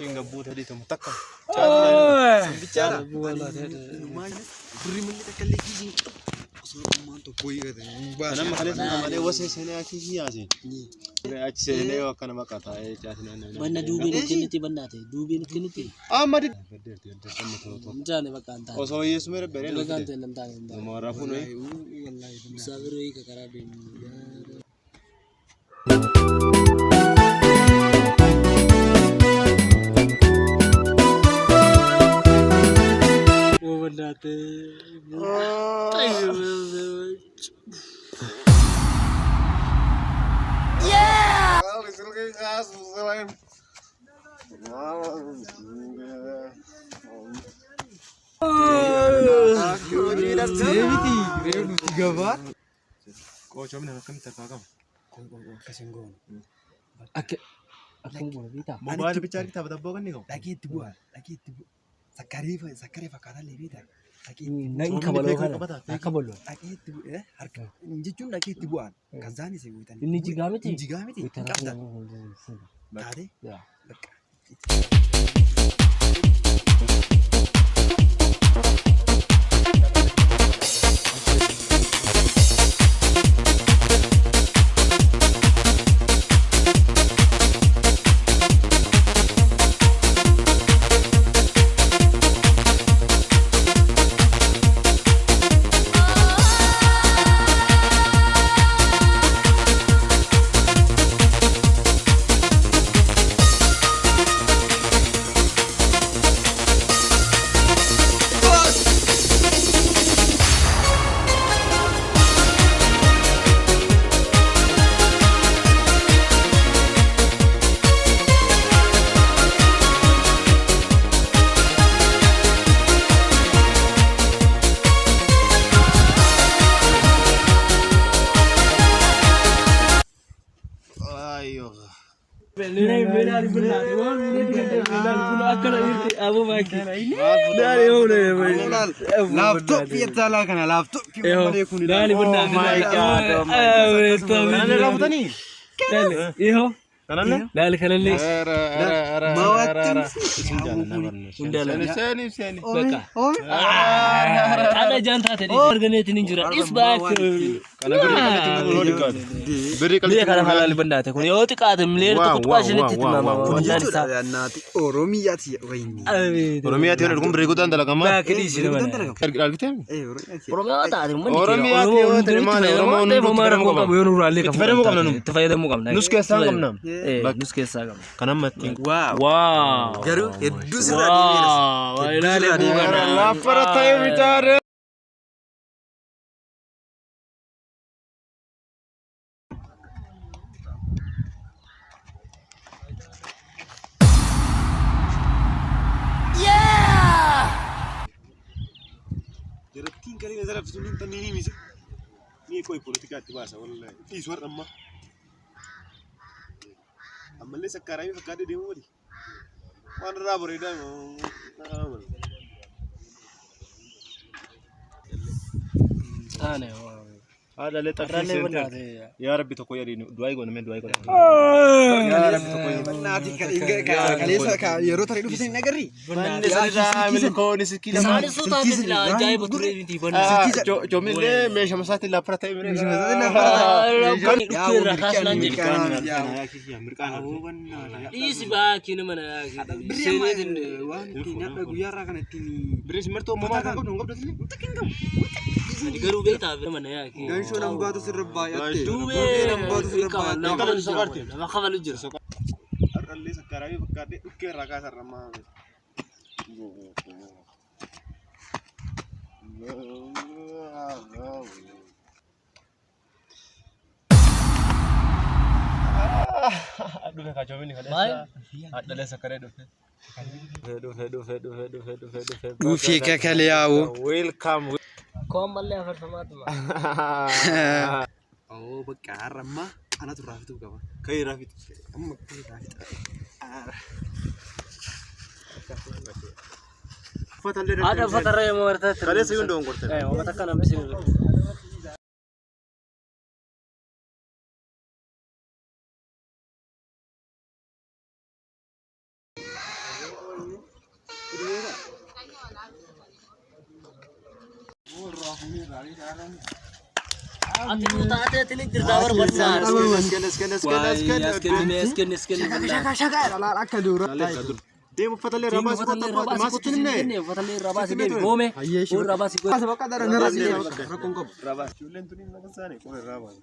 Sing gabut tadi tu mutakkan. Bicara. Lumayan. Beri menit kali lagi. Asal mantu koi kata. Karena makanya tu namanya wasi sini aki hiya sih. Aci sini wakana makata cari nana. Banda dubi ni kini ti banda te. Dubi ni kini ti. Madi. Jane bakanta. Oh so yes mere bere no. Bakanta nantang. Mara pun eh. Sagri ka karabe. Oh banda te. Kau cuma nak kami terpakam. Kesenggon. Aku mau bita. Mau bawa bicara kita berapa kan ni kau? Lagi dua. Sakari fakara lebih dah. Lagi Nang kabalo kan? Kabalo. lagi itu harga. Jujur lagi tibuan. Kazani sih witan. Ini jigamiti. Jigamiti. Kapta. Tadi. Ya. Ayo. Benar benar. Akan irti abu baki. Dari mana? Laptop kita lah kan laptop. Dari benar. My God. Mana rambut ni? Dali. Iyo. Kanan ni? Dali kanan ni. Sini. Baka. Ada jantan tadi. Organet ini jura. Is back. Karena beri kali Dia kalau halal benda tu. Yo tu kata melihat tu kuat sini tu mama. Benda sah. Nanti Oromia sih ini. Oromia tiada kum beri kutan dalam kamar. Bak di sini mana? Algi tem? Oromia tak ada. Oromia tiada terima. Oromia mau marah kau kau yang rural ni. Tefayda mo kam nanum. Tefayda mo kam. Nuske sangam nam. Nuske sangam. Kanam mati. Wow. Garu edu sih Wow. Ini Lapar tayo bicara. Jeratin kali ni zaraf sunin tanini misi. Ni koi politika tibasa wallahi. Iswar amma. Amalle sakkarai fakkade demu wadi. Wan rabore da. Ane. Ada letak ya Rabbi to koyari duai go men duai go. Ya Rabbi to koyari. Nanti kali saya yero tadi itu sini negeri. Bande sada min ko ni sikila. Sani suta tila jai betul ini di banda. Jomile me shamasati la prata me. Kan kira khas lanjut. Isi baki ni mana? Sini ini. Tinya guyara kan tini. Beres merto mama kan kau nunggu berarti. Utakin kau. Di garu beta mana ya? Gansho nambah tu serba ya. Dua nambah tu serba. Nama sekarti. Nama kawan lujer. Arali sekarang fakkade ukke raka sarama. Aduh kacau ini kan. Ada le sekarang dofe. Dufi kekali yawo. Welcome. Kau malah bersama tu. Oh bekarang mah. Anak tu Rafid tu kawan. Kai Rafid. Kamu kai Rafid. Ada foto yang mau berita. Kalian sih undang korte. Mau katakan apa sih? Ati nu taate tini dirdabar barzaan. Esken. Akka dura. Deemu fatalee rabaa si Goome. Ur rabaa si goome. Bakka dara narasi rakkoon qabu. Rabaa. Ijoolleen tuni nama isaanii qofa irraa baala.